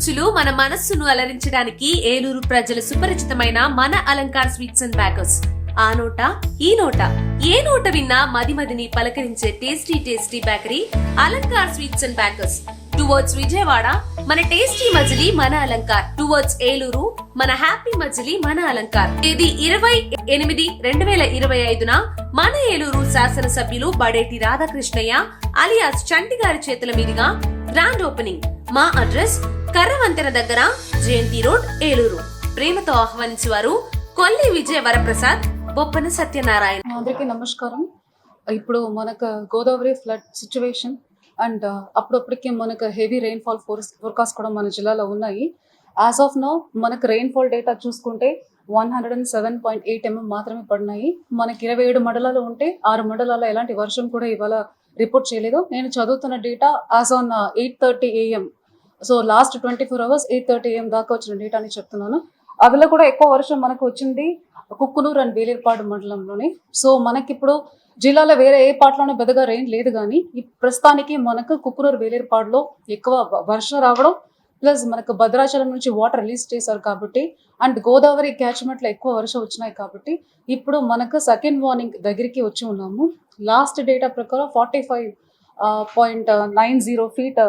రుచులు మన మనస్సును అలరించడానికి ఏలూరు ప్రజల సుపరిచితమైన మన అలంకార్ స్వీట్స్ అండ్ బేకర్స్. ఆ నోట ఈ నోట ఏ నోట విన్నా మదిమదిని పలకరించే tasty tasty bakery Alankar sweets and bakers. Towards Vijayawada మన టేస్టీ మజిలీ మన అలంకార్, టువర్డ్స్ ఏలూరు మన హ్యాపీ మజిలీ మన అలంకార్. తేదీ 20/8/2025 మన ఏలూరు శాసనసభ్యులు బడేటి రాధాకృష్ణయ్య అలియాస్ చంటి గారి చేతుల మీదుగా గ్రాండ్ ఓపెనింగ్. మా అడ్రస్ కర్రవంతెన దగ్గర జయంతి రోడ్, ఏలూరు. ప్రేమతో ఆహ్వానించేవారు కొల్లి విజయ వరప్రసాద్, బొప్పన సత్యనారాయణ. అందరికీ నమస్కారం. ఇప్పుడు మనకు గోదావరి ఫ్లడ్ సిచ్యువేషన్ అండ్ అప్పుడప్పటికి మనకు హెవీ రెయిన్ఫాల్ ఫోర్కాస్ట్ కూడా మన జిల్లాలో ఉన్నాయి. యాజ్ ఆఫ్ నౌ మనకు రెయిన్ఫాల్ డేటా చూసుకుంటే 107.8 mm మాత్రమే పడినాయి. మనకి 27 మండలాలు ఉంటే 6 మండలాల్లో ఎలాంటి వర్షం కూడా ఇవాళ రిపోర్ట్ చేయలేదు. నేను చదువుతున్న data as on 8:30 AM, so last 24 hours 8:30 AM దాకా వచ్చిన డేటాని చెప్తున్నాను. అవిలో కూడా ఎక్కువ వర్షం మనకు వచ్చింది కుక్కునూరు అండ్ వేలేరుపాడు మండలంలోనే. సో మనకి ఇప్పుడు జిల్లాలో వేరే ఏ పాటలోనే పెద్దగా రెయిన్ లేదు, కానీ ఈ ప్రస్తుతానికి మనకు కుక్కునూరు వేలేరుపాడులో ఎక్కువ వర్షం రావడం, ప్లస్ మనకు భద్రాచలం నుంచి వాటర్ రిలీజ్ చేశారు కాబట్టి, అండ్ గోదావరి క్యాచ్మెంట్లో ఎక్కువ వర్షం వచ్చినాయి కాబట్టి ఇప్పుడు మనకు సెకండ్ వార్నింగ్ దగ్గరికి వచ్చి ఉన్నాము. లాస్ట్ డేటా ప్రకారం 45.90 feet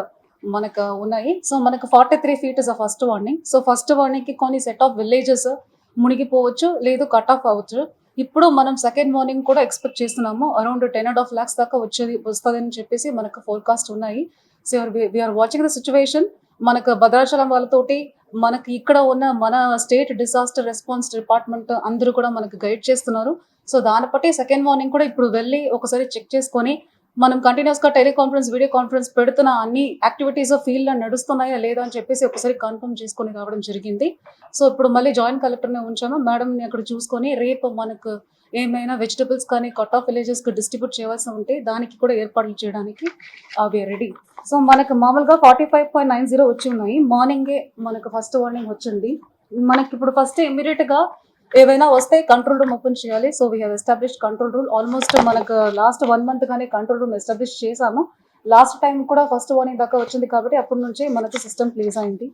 మనకు ఉన్నాయి. సో మనకు 43 feet is first warning. So first వార్నింగ్కి కొన్ని సెట్ ఆఫ్ విలేజెస్ మునిగిపోవచ్చు, లేదు కట్ ఆఫ్ అవ్వచ్చు. ఇప్పుడు మనం సెకండ్ వార్నింగ్ కూడా ఎక్స్పెక్ట్ చేస్తున్నాము. అరౌండ్ 10.5 lakhs దాకా వస్తుందని చెప్పేసి మనకు ఫోర్కాస్ట్ ఉన్నాయి. So we are watching the situation. మనకు భద్రాచలం వాళ్ళతోటి మనకి ఇక్కడ ఉన్న మన స్టేట్ డిజాస్టర్ రెస్పాన్స్ డిపార్ట్మెంట్ అందరూ కూడా మనకు గైడ్ చేస్తున్నారు. సో దాన్ని బట్టి సెకండ్ వార్నింగ్ కూడా ఇప్పుడు వెళ్ళి ఒకసారి చెక్ చేసుకొని మనం కంటిన్యూస్గా టెలికాన్ఫరెన్స్, వీడియో కాన్ఫరెన్స్ పెడుతున్న అన్ని యాక్టివిటీస్ ఫీల్డ్లో నడుస్తున్నాయా లేదా అని చెప్పేసి ఒకసారి కన్ఫర్మ్ చేసుకొని రావడం జరిగింది. సో ఇప్పుడు మళ్ళీ జాయింట్ కలెక్టర్ని ఉంచాము. మేడంని అక్కడ చూసుకొని రేపు మనకు ఏమైనా వెజిటబుల్స్ కానీ కట్ ఆఫ్ విలేజెస్కి డిస్ట్రిబ్యూట్ చేయవలసి ఉంటే దానికి కూడా ఏర్పాట్లు చేయడానికి అవి రెడీ. సో మనకు మామూలుగా 45.90 వచ్చి ఉన్నాయి. మార్నింగే మనకు ఫస్ట్ వార్నింగ్ వచ్చింది. మనకి ఇప్పుడు ఫస్ట్ ఇమీడియట్గా ఏవైనా వస్తే కంట్రోల్ రూమ్ ఓపెన్ చేయాలి. So we have established control room. Almost మనకు లాస్ట్ 1 month కానీ కంట్రోల్ రూమ్ ఎస్టాబ్లిష్ చేసాము. లాస్ట్ టైం కూడా ఫస్ట్ వార్నింగ్ దాకా వచ్చింది కాబట్టి అప్పటి నుంచి మనకు సిస్టమ్ ప్లేస్ అయింది.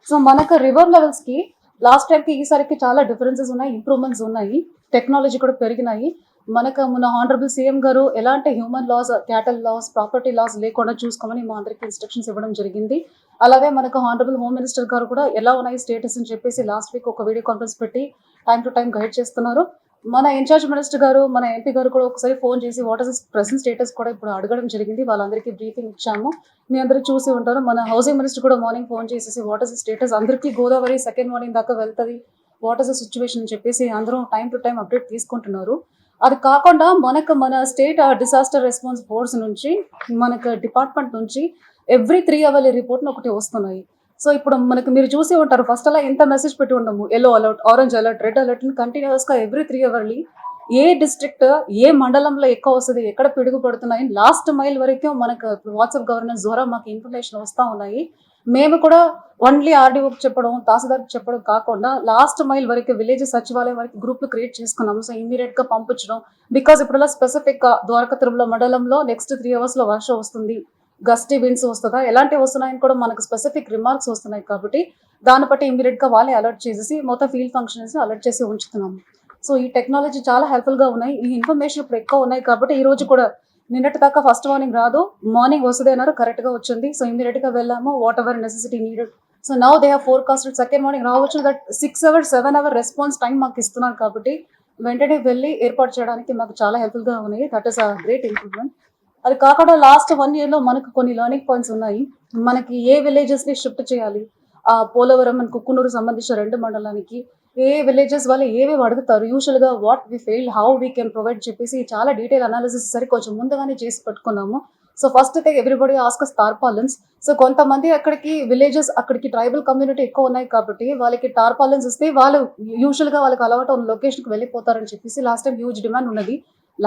సో మనకు రివర్ లెవెల్స్కి లాస్ట్ టైంకి ఈసారికి చాలా డిఫరెన్సెస్ ఉన్నాయి, ఇంప్రూవ్మెంట్స్ ఉన్నాయి, టెక్నాలజీ కూడా పెరిగినాయి. మనకు మన హానరబుల్ సీఎం గారు ఎలాంటి human loss, cattle loss, property loss లేకుండా చూసుకోమని మా అందరికీ ఇన్స్ట్రక్షన్స్ ఇవ్వడం జరిగింది. అలాగే మనకు హానరబుల్ హోమ్ మినిస్టర్ గారు కూడా ఎలా ఉన్నాయి స్టేటస్ అని చెప్పేసి లాస్ట్ వీక్ ఒక వీడియో కాన్ఫరెన్స్ పెట్టి టైం టు టైం గైడ్ చేస్తున్నారు. మన ఇన్ఛార్జ్ మినిస్టర్ గారు, మన ఎంపీ గారు కూడా ఒకసారి ఫోన్ చేసి వాట్ ఇస్ ప్రెసెంట్ స్టేటస్ కూడా ఇప్పుడు అడగడం జరిగింది. వాళ్ళందరికీ బ్రీఫింగ్ ఇచ్చాము. మీ అందరూ చూసి ఉంటారు. మన హౌసింగ్ మినిస్టర్ కూడా మార్నింగ్ ఫోన్ చేసేసి వాట్ ఇస్ స్టేటస్, అందరికీ గోదావరి సెకండ్ వార్నింగ్ దాకా వెళ్తుంది, వాట్ ఇస్ ద సిచ్యువేషన్ అని చెప్పేసి అందరూ టైం టు టైం అప్డేట్ తీసుకుంటున్నారు. అది కాకుండా మనకు మన స్టేట్ డిజాస్టర్ రెస్పాన్స్ ఫోర్స్ నుంచి, మనకు డిపార్ట్మెంట్ నుంచి ఎవ్రీ 3 hour రిపోర్ట్ని ఒకటి వస్తున్నాయి. సో ఇప్పుడు మనకు మీరు చూసి ఉంటారు, ఫస్ట్ అలా ఎంత మెసేజ్ పెట్టి ఉండము, yellow alert, orange alert, red అలర్ట్ని కంటిన్యూస్గా ఎవ్రీ 3 hour ఏ డిస్ట్రిక్ట్, ఏ మండలంలో ఎక్కువ వస్తుంది, ఎక్కడ పిడుగు పడుతున్నాయి, లాస్ట్ మైల్ వరకు మనకు వాట్సాప్ గవర్నెన్స్ ద్వారా మాకు ఇన్ఫర్మేషన్ వస్తూ ఉన్నాయి. మేము కూడా ఓన్లీ ఆర్డీఓకి చెప్పడం, తహసీల్దార్కి చెప్పడం కాకుండా లాస్ట్ మైల్ వరకు విలేజ్ సచివాలయం వరకు గ్రూప్లు క్రియేట్ చేసుకున్నాము. సో ఇమీడియట్గా పంపించడం, బికాస్ ఇప్పుడు స్పెసిఫిక్గా ద్వారకా తిరుమల మండలంలో నెక్స్ట్ 3 hours వర్షం వస్తుంది, గస్టీ విండ్స్ వస్తుందా, ఎలాంటివి వస్తున్నాయని కూడా మనకు స్పెసిఫిక్ రిమార్క్స్ వస్తున్నాయి కాబట్టి దాన్ని బట్టి ఇమీడియట్గా వాళ్ళే అలర్ట్ చేసేసి మొత్తం ఫీల్డ్ ఫంక్షన్స్ అలర్ట్ చేసి ఉంచుతున్నాము. సో ఈ టెక్నాలజీ చాలా హెల్ప్ఫుల్గా ఉన్నాయి. ఈ ఇన్ఫర్మేషన్ ఇప్పుడు ఎక్కువ ఉన్నాయి కాబట్టి ఈ రోజు కూడా నిన్నటి దాకా ఫస్ట్ వార్నింగ్ రాదు, మార్నింగ్ వస్తుంది అన్నారు, కరెక్ట్గా వచ్చింది. సో ఇమీడియట్గా వెళ్ళాము, whatever necessity needed. So now they have forecasted second warning రావచ్చు. That 6 hours 7 hour response time మాకు ఇస్తున్నారు కాబట్టి వెంటనే వెళ్ళి ఏర్పాటు చేయడానికి మాకు చాలా హెల్ప్ఫుల్గా ఉన్నాయి. That is a great improvement. అది కాకుండా లాస్ట్ 1 year మనకు కొన్ని లెర్నింగ్ పాయింట్స్ ఉన్నాయి. మనకి ఏ విలేజెస్ని షిఫ్ట్ చేయాలి, పోలవరం అండ్ కుక్కునూరు సంబంధించిన 2 మండలానికి ఏ విలేజెస్ వాళ్ళు ఏవేవి అడుగుతారు, యూజువల్గా what we fail, how we can provide చెప్పేసి చాలా డీటెయిల్ అనాలిసిస్ సరి కొంచెం ముందుగానే చేసి పెట్టుకున్నాము. సో ఫస్ట్ అయితే ఎవ్రీబడి ఆస్క్స్ టార్పాలిన్స్. సో కొంతమంది అక్కడికి విలేజెస్, అక్కడికి ట్రైబల్ కమ్యూనిటీ ఎక్కువ ఉన్నాయి కాబట్టి వాళ్ళకి టార్పాలిన్స్ ఇస్తే వాళ్ళు యూజువల్గా వాళ్ళకి అలవాటు ఉన్న లొకేషన్కి వెళ్ళిపోతారని చెప్పేసి లాస్ట్ టైం హ్యూజ్ డిమాండ్ ఉన్నది.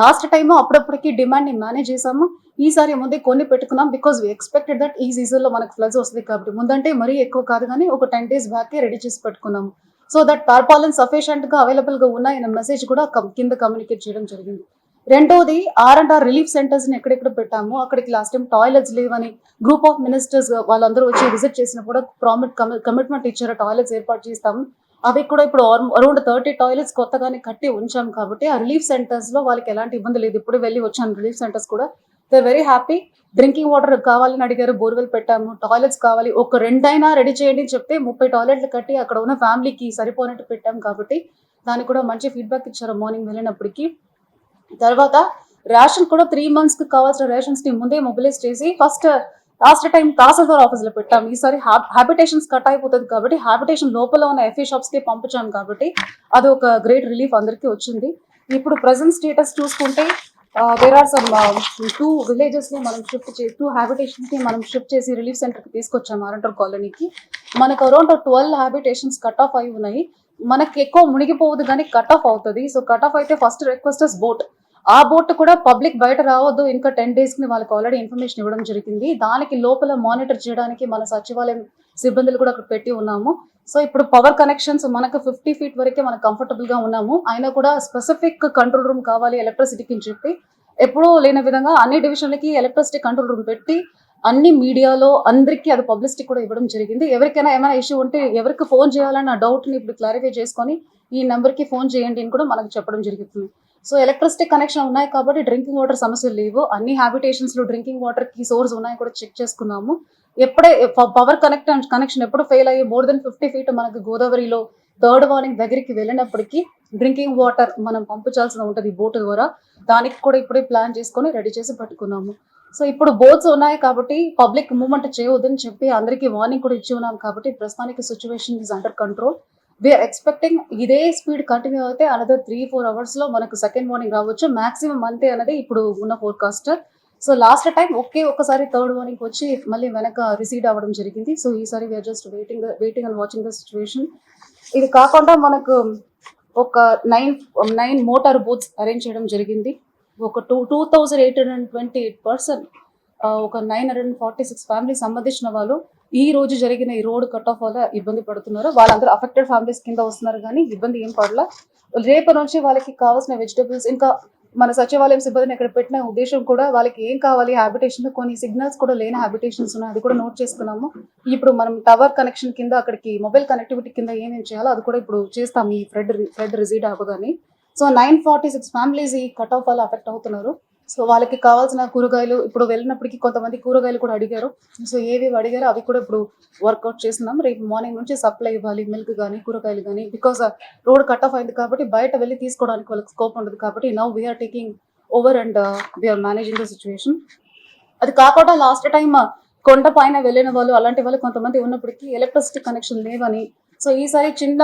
లాస్ట్ టైం అప్పుడప్పటికి డిమాండ్ని మేనేజ్ చేసాము. ఈసారి ముందే కొన్ని పెట్టుకున్నాం, బికాజ్ వీ ఎక్స్పెక్టెడ్ దట్ ఈ సీజన్లో మనకు ఫ్లడ్స్ వస్తుంది కాబట్టి ముందంటే మరీ ఎక్కువ కాదు కానీ ఒక 10 days బ్యాకే రెడీ చేసి పెట్టుకున్నాము. సో దట్ టార్పాలిన్ సఫిషియెంట్గా అవైలబుల్గా ఉన్నాయన్న మెసేజ్ కూడా కింద కమ్యూనికేట్ చేయడం జరిగింది. రెండోది R&R రిలీఫ్ సెంటర్స్ ని ఎక్కడెక్కడ పెట్టాము, అక్కడికి లాస్ట్ టైం టాయిలెట్స్ లేవని గ్రూప్ ఆఫ్ మినిస్టర్స్ వాళ్ళందరూ వచ్చి విజిట్ చేసినప్పుడు కమిట్మెంట్ ఇచ్చారు, టాయిలెట్స్ ఏర్పాటు చేస్తాము. అవి కూడా ఇప్పుడు అరౌండ్ 30 టాయిలెట్స్ కొత్తగానే కట్టి ఉంచాం కాబట్టి ఆ రిలీఫ్ సెంటర్స్ లో వాళ్ళకి ఎలాంటి ఇబ్బంది లేదు. ఇప్పుడు వెళ్ళి వచ్చాను రిలీఫ్ సెంటర్స్ కూడా, they very happy. Drinking water కావాలని అడిగారు, బోర్వెల్ పెట్టాము. టాయిలెట్స్ కావాలి, ఒక 2 అయినా రెడీ చేయండి అని చెప్తే 30 టాయిలెట్లు కట్టి అక్కడ ఉన్న ఫ్యామిలీకి సరిపోయినట్టు పెట్టాం కాబట్టి దానికి కూడా మంచి ఫీడ్బ్యాక్ ఇచ్చారు మార్నింగ్ వెళ్ళినప్పటికీ. తర్వాత రేషన్ కూడా 3 months కి కావాల్సిన రేషన్స్ ని ముందే మొబిలైజ్ చేసి ఫస్ట్ లాస్ట్ టైం తహసీల్దార్ ఆఫీస్ లో పెట్టాం. ఈసారి హ్యాబిటేషన్స్ కట్ అయిపోతుంది కాబట్టి హ్యాబిటేషన్ లోపల ఉన్న ఎఫ్ఏ షాప్స్ కి పంపించాం కాబట్టి అది ఒక గ్రేట్ రిలీఫ్ అందరికీ వచ్చింది. ఇప్పుడు ప్రెసెంట్ స్టేటస్ చూసుకుంటే దేర్ ఆర్ సమ్ 2 villages ని మనం షిఫ్ట్ చేసి 2 habitations ని మనం షిఫ్ట్ చేసి రిలీఫ్ సెంటర్ కి తీసుకొచ్చాం ఆర్ఎంటర్ కాలనీకి. మనకు అరౌండ్ 12 habitations కట్ ఆఫ్ అయి ఉన్నాయి. మనకి ఎక్కువ మునిగిపోవద్దు కానీ కట్ ఆఫ్ అవుతుంది. సో కట్ ఆఫ్ అయితే ఫస్ట్ రిక్వెస్ట్ బోట్, ఆ బోట్ కూడా పబ్లిక్ బయట రావద్దు ఇంకా 10 days కి వాళ్ళకి ఆల్రెడీ ఇన్ఫర్మేషన్ ఇవ్వడం జరిగింది. దానికి లోపల మానిటర్ చేయడానికి మన సచివాలయం సిబ్బందులు కూడా అక్కడ పెట్టి ఉన్నాము. సో ఇప్పుడు పవర్ కనెక్షన్స్ మనకు 50 feet వరకే మనం కంఫర్టబుల్ గా ఉన్నాము. అయినా కూడా స్పెసిఫిక్ కంట్రోల్ రూమ్ కావాలి ఎలక్ట్రిసిటీకి అని చెప్పి ఎప్పుడూ లేని విధంగా అన్ని డివిజన్లకి ఎలక్ట్రిసిటీ కంట్రోల్ రూమ్ పెట్టి అన్ని మీడియాలో అందరికీ అది పబ్లిసిటీ కూడా ఇవ్వడం జరిగింది. ఎవరికైనా ఏమైనా ఇష్యూ ఉంటే ఎవరికి ఫోన్ చేయాలన్న డౌట్ ని ఇప్పుడు క్లారిఫై చేసుకొని ఈ నెంబర్ కి ఫోన్ చేయండి అని కూడా మనకు చెప్పడం జరుగుతుంది. సో ఎలక్ట్రిసిటీ కనెక్షన్ ఉన్నాయి కాబట్టి డ్రింకింగ్ వాటర్ సమస్యలు లేవు. అన్ని హ్యాబిటేషన్స్ లో డ్రింకింగ్ వాటర్ కి సోర్స్ ఉన్నాయి కూడా చెక్ చేసుకున్నాము. ఎప్పుడే పవర్ కనెక్షన్ ఎప్పుడు ఫెయిల్ అయ్యి మోర్ దెన్ 50 feet మనకు గోదావరిలో 3rd warning దగ్గరికి వెళ్ళినప్పటికీ డ్రింకింగ్ వాటర్ మనం పంపించాల్సి ఉంటుంది బోట్ ద్వారా. దానికి కూడా ఇప్పుడే ప్లాన్ చేసుకొని రెడీ చేసి పట్టుకున్నాము. సో ఇప్పుడు బోట్స్ ఉన్నాయి కాబట్టి పబ్లిక్ మూవ్మెంట్ చేయవద్దని చెప్పి అందరికీ వార్నింగ్ కూడా ఇచ్చి ఉన్నాం కాబట్టి ప్రస్తుతానికి situation is under control. We are expecting ఇదే స్పీడ్ కంటిన్యూ అయితే అనదర్ 3-4 hours లో మనకు సెకండ్ వార్నింగ్ రావచ్చు. మాక్సిమం అంతే అనేది ఇప్పుడు ఉన్న ఫోర్కాస్ట్. సో లాస్ట్ టైం ఒక్కసారి 3rd warning వచ్చి మళ్ళీ వెనక రిసీడ్ అవ్వడం జరిగింది. సో ఈసారి we are just waiting and watching the situation. ఇది కాకుండా మనకు ఒక 9 మోటార్ బోట్స్ అరేంజ్ చేయడం జరిగింది. ఒక 2,828 person, ఒక 946 ఫ్యామిలీ సంబంధించిన వాళ్ళు ఈ రోజు జరిగిన ఈ రోడ్ కట్ ఆఫ్ వల్ల ఇబ్బంది పడుతున్నారు. వాళ్ళందరూ అఫెక్టెడ్ ఫ్యామిలీస్ కింద వస్తున్నారు కానీ ఇబ్బంది ఏం పడలా. రేపు నుంచి వాళ్ళకి కావాల్సిన వెజిటబుల్స్ ఇంకా మన సచివాలయం సిబ్బందిని ఇక్కడ పెట్టిన ఉద్దేశం కూడా వాళ్ళకి ఏం కావాలి హ్యాబిటేషన్ కొన్ని సిగ్నల్స్ కూడా లేని హ్యాబిటేషన్స్ ఉన్నాయి, అది కూడా నోట్ చేసుకున్నాము. ఇప్పుడు మనం టవర్ కనెక్షన్ కింద అక్కడికి మొబైల్ కనెక్టివిటీ కింద ఏమేమి చేయాలో అది కూడా ఇప్పుడు చేస్తాం ఈ ఫ్లడ్ రిసీడ్ అవ్వగానే. సో 946 ఫ్యామిలీస్ ఈ కట్ ఆఫ్ వల్ల అఫెక్ట్ అవుతున్నారు. సో వాళ్ళకి కావాల్సిన కూరగాయలు ఇప్పుడు వెళ్ళినప్పటికీ కొంతమంది కూరగాయలు కూడా అడిగారు. సో ఏవి అడిగారో అవి కూడా ఇప్పుడు వర్కౌట్ చేస్తున్నాం. రేపు మార్నింగ్ నుంచి సప్లై ఇవ్వాలి మిల్క్ కానీ కూరగాయలు కానీ, బికాస్ రోడ్ కట్ ఆఫ్ అయింది కాబట్టి బయట వెళ్ళి తీసుకోవడానికి వాళ్ళకి స్కోప్ ఉండదు కాబట్టి now we are taking over and we are managing the situation. అది కాకుండా లాస్ట్ టైం కొండ పైన వెళ్ళిన వాళ్ళు అలాంటి వాళ్ళు కొంతమంది ఉన్నప్పటికీ ఎలక్ట్రిసిటీ కనెక్షన్ లేవని సో ఈసారి చిన్న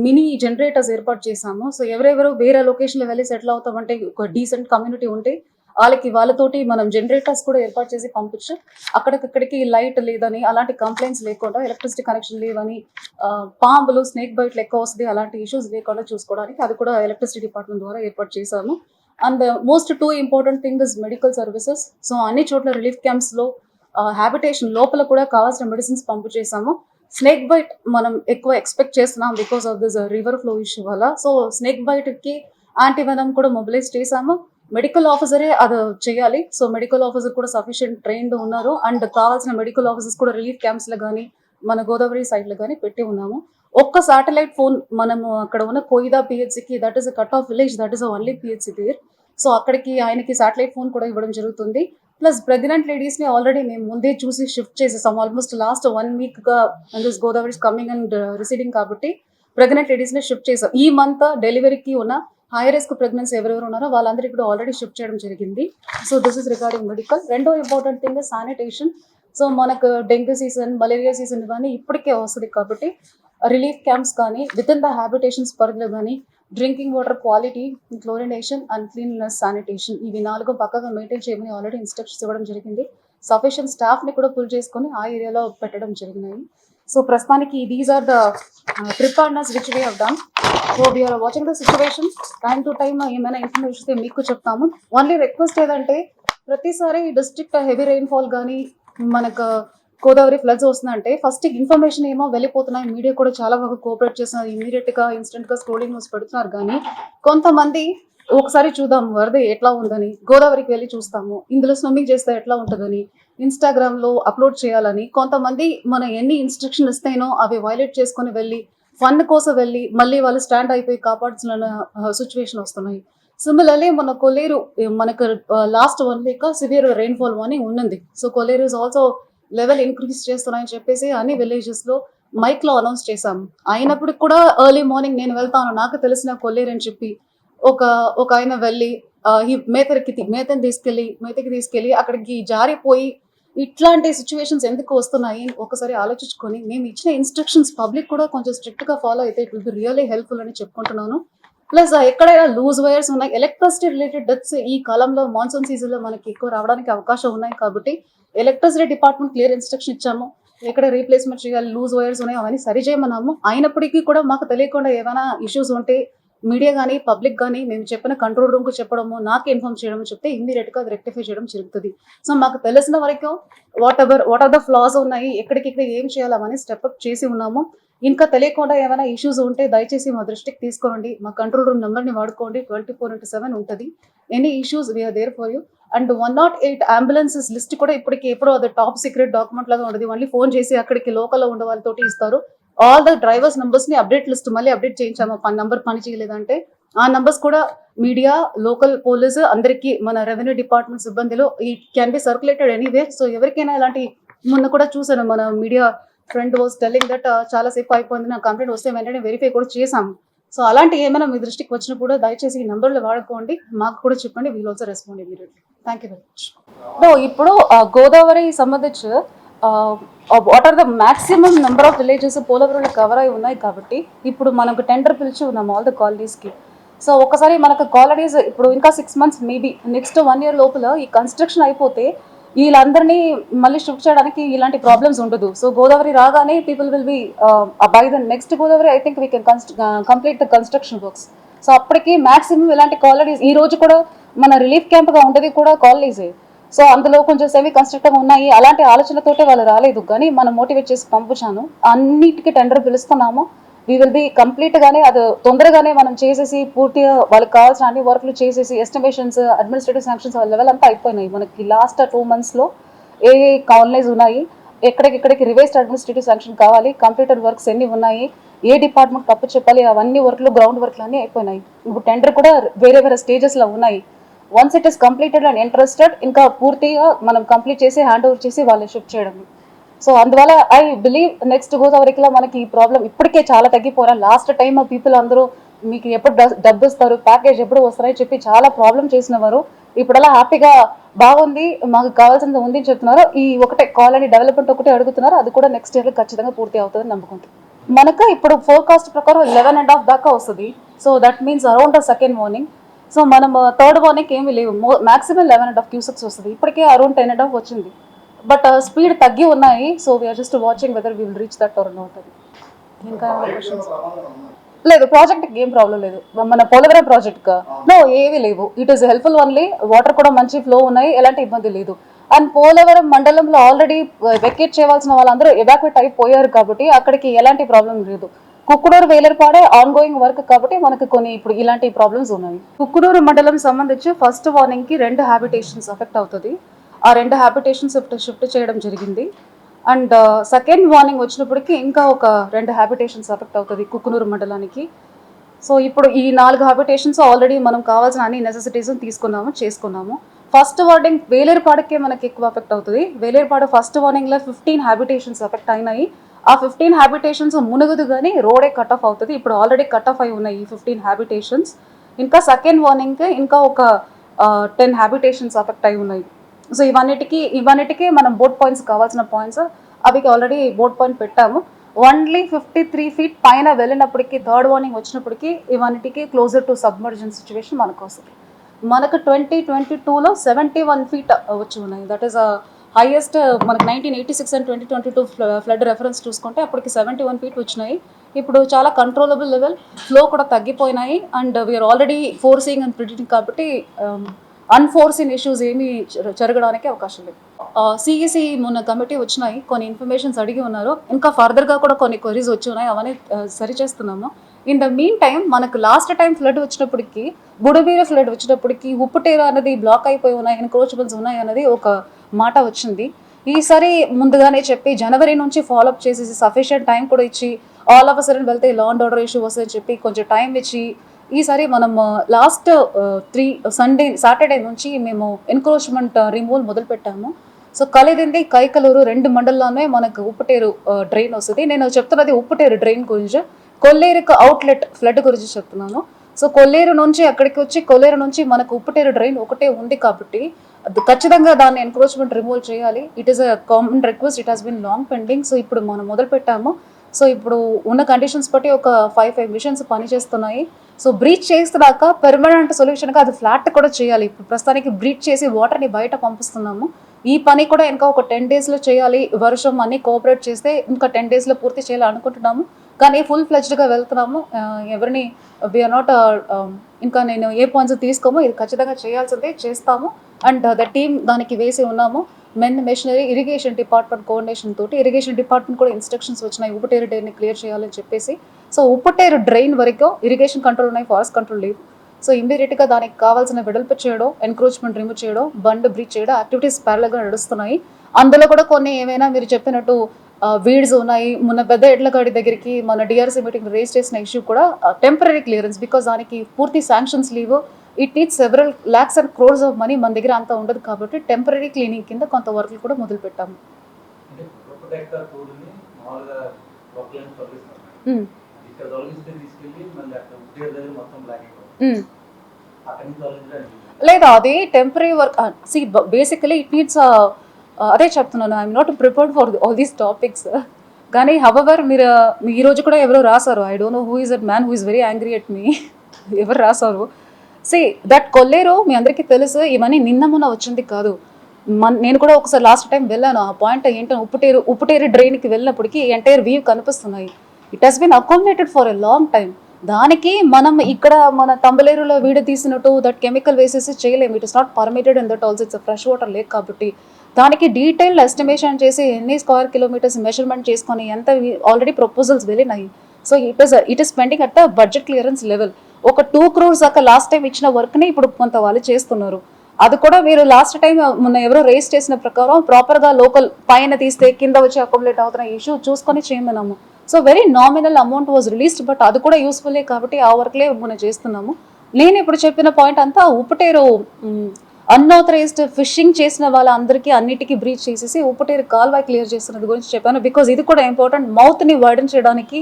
మినీ జనరేటర్స్ ఏర్పాటు చేశాము. సో ఎవరెవరు వేరే లొకేషన్లో వెళ్ళి సెటిల్ అవుతామంటే ఒక డీసెంట్ కమ్యూనిటీ ఉంటే వాళ్ళతోటి మనం జనరేటర్స్ కూడా ఏర్పాటు చేసి పంపించు. అక్కడికక్కడికి లైట్ లేదని అలాంటి కంప్లైంట్స్ లేకుండా ఎలక్ట్రిసిటీ కనెక్షన్ లేవని పాంబులు స్నేక్ బైట్లు ఎక్కువ వస్తుంది అలాంటి ఇష్యూస్ లేకుండా చూసుకోవడానికి అది కూడా ఎలక్ట్రిసిటీ డిపార్ట్మెంట్ ద్వారా ఏర్పాటు చేశాము. And most 2 important thing is medical services. So అన్ని చోట్ల రిలీఫ్ క్యాంప్స్లో హ్యాబిటేషన్ లోపల కూడా కావాల్సిన మెడిసిన్స్ పంపు చేశాము. స్నేక్ బైట్ మనం ఎక్కువ ఎక్స్పెక్ట్ చేస్తున్నాం because of this river flow issue వల్ల. సో స్నేక్ బైట్కి యాంటీవెనమ్ కూడా మొబిలైజ్ చేశాము. మెడికల్ ఆఫీసరే అది చేయాలి. సో మెడికల్ ఆఫీసర్ కూడా సఫిషియెంట్ ట్రైన్డ్ ఉన్నారు అండ్ కావాల్సిన మెడికల్ ఆఫీసర్స్ కూడా రిలీఫ్ క్యాంప్స్లో కానీ మన గోదావరి సైడ్లో కానీ పెట్టి ఉన్నాము. ఒక్క శాటిలైట్ ఫోన్ మనము అక్కడ ఉన్న కోయిదా పిహెచ్సికి, that is a cut off village, that is only PHC there. So అక్కడికి ఆయనకి శాటిలైట్ ఫోన్ కూడా ఇవ్వడం జరుగుతుంది. ప్లస్ ప్రెగ్నెంట్ లేడీస్ని ఆల్రెడీ మేము ముందే చూసి షిఫ్ట్ చేసేసాం. ఆల్మోస్ట్ లాస్ట్ 1 weekగా this Godavari is coming and receding కాబట్టి ప్రెగ్నెంట్ లేడీస్ని షిఫ్ట్ చేసాం. ఈ మంత్ డెలివరీకి ఉన్న హై రిస్క్ ప్రెగ్నెన్సీ ఎవరెవరు ఉన్నారో వాళ్ళందరికీ కూడా ఆల్రెడీ షిఫ్ట్ చేయడం జరిగింది. So this is regarding medical. రెండో ఇంపార్టెంట్ థింగ్ శానిటేషన్. సో మనకు డెంగ్యూ సీజన్, మలేరియా సీజన్ ఇవన్నీ ఇప్పటికే వస్తుంది కాబట్టి రిలీఫ్ క్యాంప్స్ కానీ విత్ ఇన్ ద హ్యాబిటేషన్స్ పరిధిలో కానీ drinking water quality, chlorination and cleanliness, sanitation ఇవి 4 పక్కగా మెయింటైన్ చేయమని ఆల్రెడీ ఇన్స్ట్రక్షన్స్ ఇవ్వడం జరిగింది. సఫిషియెంట్ స్టాఫ్ని కూడా పుల్ చేసుకొని ఆ ఏరియాలో పెట్టడం జరిగినాయి. సో ప్రస్తుతానికి these are the preparedness which we have done. So we are watching the situation. Time to time ఏమైనా ఇన్ఫర్మేషన్ మీకు చెప్తాము. ఓన్లీ రిక్వెస్ట్ ఏదంటే ప్రతిసారి డిస్ట్రిక్ట్ హెవీ రెయిన్ఫాల్ కానీ మనకు గోదావరి ఫ్లడ్స్ వస్తుందంటే ఫస్ట్ ఇన్ఫర్మేషన్ ఏమో వెళ్ళిపోతున్నాయి. మీడియా కూడా చాలా బాగా కోఆపరేట్ చేస్తున్నారు. ఇమీడియట్గా ఇన్స్టెంట్గా స్క్రోలింగ్ న్యూస్ పెడుతున్నారు. కానీ కొంతమంది ఒకసారి చూద్దాం వరద ఎట్లా ఉందని, గోదావరికి వెళ్ళి చూస్తాము, ఇందులో స్విమ్మింగ్ చేస్తే ఎట్లా ఉంటుందని, ఇన్స్టాగ్రామ్లో అప్లోడ్ చేయాలని కొంతమంది మన ఎన్ని ఇన్స్ట్రక్షన్ ఇస్తేనో అవి వైలేట్ చేసుకొని వెళ్ళి ఫన్ కోసం వెళ్ళి మళ్ళీ వాళ్ళు స్టాండ్ అయిపోయి కాపాడాల్సిన సిచ్యువేషన్ వస్తున్నాయి. సిమిలర్లీ మన కొల్లేరు మనకు last 1 week severe rainfall warning ఉన్నది. So Kolleru is also level increase చేస్తున్నాయని చెప్పేసి అన్ని విలేజెస్లో మైక్లో అనౌన్స్ చేశాము. అయినప్పటికి కూడా ఎర్లీ మార్నింగ్ నేను వెళ్తాను, నాకు తెలిసిన కొల్లేరు అని చెప్పి ఒక ఒక ఆయన వెళ్ళి ఈ మేతకి తీసుకెళ్ళి అక్కడికి జారిపోయి ఇట్లాంటి సిచ్యువేషన్స్ ఎందుకు వస్తున్నాయి ఒకసారి ఆలోచించుకొని మేము ఇచ్చిన ఇన్స్ట్రక్షన్స్ పబ్లిక్ కూడా కొంచెం స్ట్రిక్ట్గా ఫాలో అయితే it will be really helpful అని చెప్పుకుంటున్నాను. ప్లస్ ఎక్కడైనా లూజ్ వైర్స్ ఉన్నాయి, ఎలక్ట్రిసిటీ రిలేటెడ్ డెత్స్ ఈ కాలంలో మాన్సూన్ సీజన్లో మనకి ఎక్కువ రావడానికి అవకాశం ఉన్నాయి కాబట్టి ఎలక్ట్రిసిటీ డిపార్ట్మెంట్ క్లియర్ ఇన్స్ట్రక్షన్ ఇచ్చాము. ఎక్కడ రీప్లేస్మెంట్ చేయాలి, లూజ్ వైర్స్ ఉన్నాయి అవన్నీ సరి చేయమన్నాము. అయినప్పటికీ కూడా మాకు తెలియకుండా ఏమైనా ఇష్యూస్ ఉంటే మీడియా కానీ పబ్లిక్ కానీ మేము చెప్పిన కంట్రోల్ రూమ్కి చెప్పడము, నాకు ఇన్ఫార్మ్ చేయడం చెప్తే ఇమ్మీడియట్గా అది రెక్టిఫై చేయడం జరుగుతుంది. సో మాకు తెలిసిన వరకు వాట్ ఆర్ ద ఫ్లాస్ ఉన్నాయి, ఎక్కడికి ఏం చేయాలని స్టెప్ అప్ చేసి ఉన్నాము. ఇంకా తెలియకుండా ఏమైనా ఇష్యూస్ ఉంటే దయచేసి మా దృష్టికి తీసుకోండి. మా కంట్రోల్ రూమ్ నెంబర్ని వాడుకోండి, 24/7 ఉంటుంది. Any issues we are there for you. And 108 ambulances list కూడా ఇప్పటికి ఎప్పుడో అది టాప్ సీక్రెట్ డాక్యుమెంట్ లాగా ఉంటుంది. మళ్ళీ ఫోన్ చేసి అక్కడికి లోకల్లో ఉండే వాళ్ళతోటి ఇస్తారు. ఆల్ ద డ్రైవర్స్ నంబర్స్ని అప్డేట్ లిస్ట్ మళ్ళీ అప్డేట్ చేయించాము. నంబర్ పని చేయలేదంటే ఆ నంబర్స్ కూడా మీడియా, లోకల్ పోలీసు అందరికీ మన రెవెన్యూ డిపార్ట్మెంట్ సిబ్బందిలో ఈ can be circulated anyway. So ఎవరికైనా ఇలాంటి మొన్న కూడా చూసాను, మన media friend was telling that చాలా సేపు అయిపోయింది, నా కంప్లైంట్ వస్తే వెంటనే వెరిఫై కూడా చేసాము. సో అలాంటి ఏమైనా మీ దృష్టికి వచ్చినప్పుడు దయచేసి ఈ నెంబర్లు వాడుకోండి, మాకు కూడా చెప్పండి. We'll also respond immediately. Thank you very much. ఇప్పుడు గోదావరి సంబంధించి what are the maximum number of villages పోలవరంలో కవర్ అయి ఉన్నాయి కాబట్టి ఇప్పుడు మనకు టెండర్ పిలిచి ఉన్నాం ఆల్ ద కాలనీస్కి. సో ఒకసారి మనకు కాలనీస్ ఇప్పుడు ఇంకా 6 months మేబీ నెక్స్ట్ 1 year లోపల ఈ కన్స్ట్రక్షన్ అయిపోతే వీళ్ళందరినీ మళ్ళీ షిఫ్ట్ చేయడానికి ఇలాంటి ప్రాబ్లమ్స్ ఉండదు. సో గోదావరి రాగానే people will be by the next Godavari I think we can complete the construction works. So అప్పటికి మాక్సిమం ఇలాంటి కాలనీస్ ఈ రోజు కూడా మన రిలీఫ్ క్యాంప్గా ఉండేది కూడా కాలనీసే. సో అందులో కొంచెం సెమీ కన్స్ట్రక్టివ్ ఉన్నాయి. అలాంటి ఆలోచనతోటే వాళ్ళు రాలేదు, కానీ మనం మోటివేట్ చేసి పంపించాను. అన్నిటికీ టెండర్ పిలుస్తున్నాము. వీ విల్ బి కంప్లీట్గానే అది తొందరగానే మనం చేసేసి పూర్తిగా వాళ్ళకి కావాల్సిన అన్ని వర్క్లు చేసేసి ఎస్టిమేషన్స్, అడ్మినిస్ట్రేటివ్ శాంక్షన్స్ లెవెల్ అంతా అయిపోయినాయి. మనకి లాస్ట్ 2 monthsలో ఏ కాలనీస్ ఉన్నాయి, ఎక్కడికి రివైజ్డ్ అడ్మినిస్ట్రేటివ్ శాంక్షన్ కావాలి, కంప్లీటెడ్ వర్క్స్ ఎన్ని ఉన్నాయి, ఏ డిపార్ట్మెంట్ తప్పు చెప్పాలి, అవన్నీ వర్క్లు గ్రౌండ్ వర్క్లు అన్నీ అయిపోయినాయి. ఇప్పుడు టెండర్ కూడా వేరే స్టేజెస్లో ఉన్నాయి. Once it is completed and interested ఇంకా పూర్తిగా మనం కంప్లీట్ చేసి హ్యాండ్ ఓవర్ చేసి వాళ్ళు షిఫ్ట్ చేయడం. సో అందువల్ల ఐ బిలీవ్ నెక్స్ట్ గోదావరికిలో మనకి ఈ ప్రాబ్లం ఇప్పటికే చాలా తగ్గిపోరా. లాస్ట్ టైం పీపుల్ అందరూ మీకు ఎప్పుడు డబ్బు ఇస్తారు, ప్యాకేజ్ ఎప్పుడు వస్తారని చెప్పి చాలా ప్రాబ్లం చేసినవారు. ఇప్పుడలా హ్యాపీగా బాగుంది, మాకు కావాల్సింది ఉంది అని చెప్తున్నారు. ఈ ఒకటే కాలనీ డెవలప్మెంట్ ఒకటే అడుగుతున్నారు, అది కూడా నెక్స్ట్ ఇయర్లో ఖచ్చితంగా పూర్తి అవుతుందని నమ్ముకుంటున్నాం. మనకు ఇప్పుడు ఫోర్కాస్ట్ ప్రకారం 11.5 దాకా వస్తుంది. So that means around the second morning. So మనం థర్డ్ వార్నింగ్ ఏమి లేవు, మాక్సిమం 11.5 క్యూసెక్స్ వస్తుంది. ఇప్పటికే అరౌండ్ 10.5 వచ్చింది, బట్ స్పీడ్ తగ్గి ఉన్నాయి. So we are just watching whether we will reach that or not. అది ఇంకా లేదు, ప్రాజెక్ట్కి ఏం ప్రాబ్లం లేదు. మన పోలవరం ప్రాజెక్ట్గా నో ఏవి లేవు. It is helpful only. Water కూడా మంచి ఫ్లో ఉన్నాయి, ఎలాంటి ఇబ్బంది లేదు. అండ్ పోలవరం మండలంలో ఆల్రెడీ వెకేట్ చేయవలసిన వాళ్ళందరూ ఎవాక్యుయేట్ అయిపోయారు కాబట్టి అక్కడికి ఎలాంటి ప్రాబ్లం లేదు. కుక్కుడూరు వేలర్పాడే ఆన్ గోయింగ్ వర్క్ కాబట్టి మనకు కొన్ని ఇప్పుడు ఇలాంటి ప్రాబ్లమ్స్ ఉన్నాయి. కుక్కుడూరు మండలం సంబంధించి ఫస్ట్ వార్నింగ్కి 2 హ్యాబిటేషన్స్ అఫెక్ట్ అవుతుంది. ఆ 2 హ్యాబిటేషన్స్ షిఫ్ట్ చేయడం జరిగింది. అండ్ సెకండ్ వార్నింగ్ వచ్చినప్పటికీ ఇంకా ఒక 2 హ్యాబిటేషన్స్ అఫెక్ట్ అవుతుంది కుక్కునూరు మండలానికి. సో ఇప్పుడు ఈ 4 హ్యాబిటేషన్స్ ఆల్రెడీ మనం కావాల్సిన అన్ని నెసెసిటీస్ చేసుకున్నాము. ఫస్ట్ వార్నింగ్ వేలేరుపాడుకే మనకి ఎక్కువ అఫెక్ట్ అవుతుంది. వేలేరుపాడు ఫస్ట్ వార్నింగ్లో 15 హ్యాబిటేషన్స్ అఫెక్ట్ అయినాయి. ఆ 15 హ్యాబిటేషన్స్ మునుగదు కానీ రోడే కట్ ఆఫ్ అవుతుంది. ఇప్పుడు ఆల్రెడీ కట్ ఆఫ్ అయి ఉన్నాయి ఈ 15 హ్యాబిటేషన్స్. ఇంకా సెకండ్ వార్నింగ్కి ఇంకా ఒక 10 హ్యాబిటేషన్స్ అఫెక్ట్ అయి ఉన్నాయి. సో ఇవన్నిటికీ మనం బోట్ పాయింట్స్ కావాల్సిన పాయింట్స్ అవి ఆల్రెడీ బోట్ పాయింట్ పెట్టాము. ఓన్లీ 53 feet పైన వెళ్ళినప్పటికీ థర్డ్ వార్నింగ్ వచ్చినప్పటికీ ఇవన్నిటికీ క్లోజర్ టు సబ్మర్జెన్స్ సిచ్యువేషన్ మనకు వస్తుంది. మనకు 2022లో 71 feet వచ్చి ఉన్నాయి. That is highest. మనకు 1986 అండ్ 2022 ఫ్లడ్ రెఫరెన్స్ చూసుకుంటే అప్పటికి 71 feet వచ్చినాయి. ఇప్పుడు చాలా కంట్రోలబుల్ లెవెల్, ఫ్లో కూడా తగ్గిపోయినాయి. And we are already forcing and predicting కాబట్టి అన్ఫోర్సిన్ ఇష్యూస్ ఏమీ జరగడానికి అవకాశం లేదు. సిఈసి మొన్న కమిటీ వచ్చినాయి, కొన్ని ఇన్ఫర్మేషన్స్ అడిగి ఉన్నారు. ఇంకా ఫర్దర్గా కూడా కొన్ని క్వరీస్ వచ్చి ఉన్నాయి, అవన్నీ సరి చేస్తున్నాము. ఇన్ ద మీన్ టైం మనకు లాస్ట్ టైం ఫ్లడ్ వచ్చినప్పటికి బుడబీర ఫ్లడ్ వచ్చినప్పటికి ఉప్పుటేరు అనేది బ్లాక్ అయిపోయి ఉన్నాయి, ఎన్క్రోచ్మెంట్స్ ఉన్నాయి అనేది ఒక మాట వచ్చింది. ఈసారి ముందుగానే చెప్పి జనవరి నుంచి ఫాలోఅప్ చేసేసి సఫిషియంట్ టైం కూడా ఇచ్చి ఆల్ ఆఫ్ అ సడన్ వెళ్తే లా అండ్ ఆర్డర్ ఇష్యూ వస్తుందని చెప్పి కొంచెం టైం ఇచ్చి ఈసారి మనం లాస్ట్ సాటర్డే నుంచి మేము ఎన్క్రోచ్మెంట్ రిమూవల్ మొదలు పెట్టాము. సో కలిదింది కైకలూరు 2 మండలంలోనే మనకు ఉప్పుటేరు డ్రైన్ వస్తుంది. నేను చెప్తున్నది ఉప్పుటేరు డ్రైన్ గురించి, కొల్లేరుకు అవుట్లెట్ ఫ్లడ్ గురించి చెప్తున్నాను. సో కొల్లేరు నుంచి అక్కడికి వచ్చి కొల్లేరు నుంచి మనకు ఉప్పుటేరు డ్రైన్ ఒకటే ఉంది కాబట్టి ఖచ్చితంగా దాన్ని ఎన్క్రోచ్మెంట్ రిమూవ్ చేయాలి. It is a common request, it has been long pending. So ఇప్పుడు మనం మొదలు పెట్టాము. సో ఇప్పుడు ఉన్న కండిషన్స్ బట్టి ఒక 5 మిషన్స్ పనిచేస్తున్నాయి. సో బ్రీచ్ చేస్తున్నాక పెర్మనెంట్ సొల్యూషన్గా అది ఫ్లాట్ కూడా చేయాలి. ఇప్పుడు ప్రస్తుతానికి బ్రీచ్ చేసి వాటర్ని బయట పంపిస్తున్నాము. ఈ పని కూడా ఇంకా ఒక 10 డేస్లో చేయాలి. వర్షం అన్ని కోఆపరేట్ చేస్తే ఇంకా 10 డేస్లో పూర్తి చేయాలి అనుకుంటున్నాము. కానీ ఫుల్ ఫ్లెడ్జ్డ్గా వెళ్తున్నాము. ఎవరిని వీఆర్ నాట్ ఇంకా నేను ఏ పాయింట్స్ తీసుకోమో ఇది ఖచ్చితంగా చేయాల్సిందే, చేస్తాము. అండ్ ద టీమ్ దానికి వేసి ఉన్నాము. మెషినరీ ఇరిగేషన్ డిపార్ట్మెంట్ కోఆర్డినేషన్ తోటి ఇరిగేషన్ డిపార్ట్మెంట్ కూడా ఇన్స్ట్రక్షన్స్ వచ్చినాయి ఉప్పుటేరు డ్రైన్ని క్లియర్ చేయాలని చెప్పేసి. సో ఉప్పుటేరు డ్రైన్ వరకు ఇరిగేషన్ కంట్రోల్ ఉన్నాయి, ఫారెస్ట్ కంట్రోల్ లేవు. సో ఇమ్మీడియట్గా దానికి కావాల్సిన వెడల్పు చేయడం, ఎన్క్రోచ్మెంట్ రిమూవ్ చేయడం, బండ్ బ్రీచ్ చేయడం యాక్టివిటీస్ ప్యారల్గా నడుస్తున్నాయి. అందులో కూడా కొన్ని ఏమైనా మీరు చెప్పినట్టు వీడ్స్ ఉన్నాయి. మొన్న పెద్ద ఎడ్లగాడి దగ్గరికి మన డిఆర్సీ మీటింగ్ రేస్ చేసిన ఇష్యూ కూడా టెంపరీ క్లియరెన్స్, బికాస్ దానికి పూర్తి sanctions leave. It needs several lakhs and crores of money, మన దగ్గర అంతా ఉండదు కాబట్టి టెంపరీ క్లీనింగ్ కింద కొంత వర్క్లు కూడా మొదలు పెట్టాము. లేదా అది temporary work. See basically it needs అదే చెప్తున్నాను, I'm not prepared for all these topics. కానీ హవెవర్ మీరు ఈ రోజు కూడా ఎవరో రాశారు, I don't know who is that man who is very angry at me. ఎవరు రాశారు? సి దట్ కొల్లేరు మీ అందరికీ తెలుసు, ఇవన్నీ నిన్న మొన్న వచ్చింది కాదు. నేను కూడా ఒకసారి లాస్ట్ టైం వెళ్ళాను. ఆ పాయింట్ ఏంటంటే ఉప్పుటేరు డ్రైన్కి వెళ్ళినప్పటికీ ఎంటైర్ వ్యూ కనిపిస్తున్నాయి. It has been accommodated for a long time. దానికి మనం ఇక్కడ మన తంబలేరులో వీడియో తీసినట్టు దట్ కెమికల్ వేసేసి చేయలేము. It is not permitted in that also, it's fresh water lake కాబట్టి దానికి డీటెయిల్డ్ ఎస్టిమేషన్ చేసి ఎన్ని స్క్వేర్ కిలోమీటర్స్ మెజర్మెంట్ చేసుకొని ఎంత ఆల్రెడీ ప్రపోజల్స్ వెళ్ళినాయి. So it is pending at the budget clearance level. ఒక 2 crores దాకా లాస్ట్ టైం ఇచ్చిన వర్క్ని ఇప్పుడు కొంత వాళ్ళు చేస్తున్నారు. అది కూడా మీరు లాస్ట్ టైం మొన్న ఎవరో రేస్ చేసిన ప్రకారం ప్రాపర్గా లోకల్ పైన తీస్తే కింద వచ్చి అకామిడేట్ అవుతున్న ఇష్యూ చూసుకొని చేయమన్నాము. So very nominal amount was released, but అది కూడా యూస్ఫుల్లే కాబట్టి ఆ వర్క్లే మనం చేస్తున్నాము. నేను ఇప్పుడు చెప్పిన పాయింట్ అంతా ఉప్పుటేరు అన్ఆథరైజ్డ్ ఫిషింగ్ చేసిన వాళ్ళందరికీ అన్నిటికీ బ్రీచ్ చేసేసి ఉప్పుటేరు కాల్వాయ్ క్లియర్ చేస్తున్నది గురించి చెప్పాను. బికాజ్ ఇది కూడా ఇంపార్టెంట్, మౌత్ని వైడన్ చేయడానికి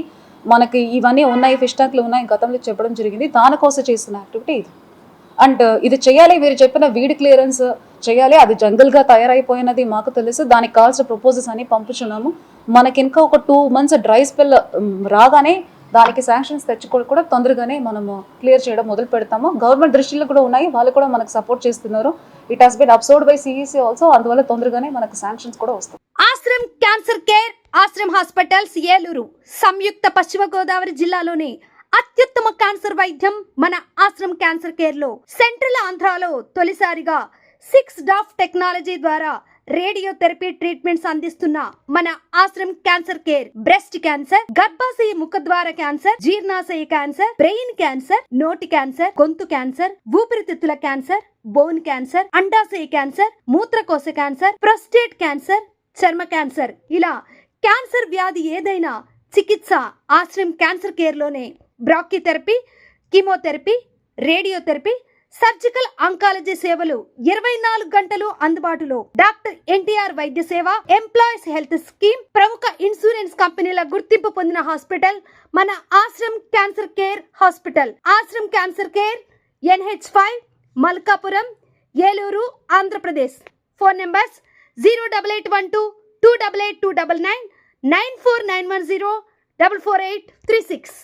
మనకి ఇవన్నీ ఉన్నాయి, ఫిష్ ట్యాంక్లు ఉన్నాయి, గతంలో చెప్పడం జరిగింది. దానికోసం చేస్తున్న యాక్టివిటీ ఇది. అండ్ ఇది చేయాలి, మీరు చెప్పిన వీడ్ క్లియరెన్స్ చేయాలి. అది జంగల్గా తయారైపోయినది మాకు తెలుసు. దానికి కావాల్సిన ప్రపోజల్స్ అన్ని పంపించున్నాము. మనకి ఇంకా ఒక 2 months డ్రై స్పెల్ రాగానే దానికి శాంక్షన్స్ తెచ్చుకోవడం కూడా తొందరగానే మనము క్లియర్ చేయడం మొదలు పెడతాము. గవర్నమెంట్ దృష్టిలో కూడా ఉన్నాయి, వాళ్ళు కూడా మనకు సపోర్ట్ చేస్తున్నారు. It has been observed by CEC also. అందువల్ల తొందరగానే మనకు శాంక్షన్స్ కూడా వస్తాయి. Ashram cancer care, Ashram hospitals Eluru సంయుక్త పశ్చిమ గోదావరి జిల్లాలోని అత్యుత్తమ క్యాన్సర్ వైద్యం మన ఆశ్రమ్ క్యాన్సర్ కేర్ లో సెంట్రల్ ఆంధ్రాలో తొలిసారిగా 6 DOF టెక్నాలజీ ద్వారా రేడియోథెరపీ ట్రీట్మెంట్స్ అందిస్తున్న మన Ashram cancer care breast cancer, గర్భాశయ ముఖద్వార క్యాన్సర్, జీర్ణాశయ క్యాన్సర్, బ్రెయిన్ క్యాన్సర్, నోటి క్యాన్సర్, గొంతు క్యాన్సర్, ఊపిరితిత్తుల క్యాన్సర్, బోన్ క్యాన్సర్, అండాశయ క్యాన్సర్, మూత్రకోశ క్యాన్సర్, ప్రొస్టేట్ క్యాన్సర్, చర్మ క్యాన్సర్, ఇలా క్యాన్సర్ వ్యాధి ఏదైనా చికిత్స ఆశ్రమ్ క్యాన్సర్ కేర్ లోనే. బ్రాక్కిథెరపీ, కీమోథెరపీ, రేడియోథెరపీ, సర్జికల్ ఆంకాలజీ సేవలు 24 గంటలు అందుబాటులో. డాక్టర్ ఎన్టీఆర్ వైద్య సేవ, ఎంప్లాయీస్ హెల్త్ స్కీమ్, ప్రముఖ ఇన్సూరెన్స్ కంపెనీల గుర్తింపు పొందిన హాస్పిటల్ మన Ashram cancer care hospital. Ashram cancer care, NH5, Malkapuram, Eluru, Andhra Pradesh. Phone numbers 08812 288 299, 94910 44836.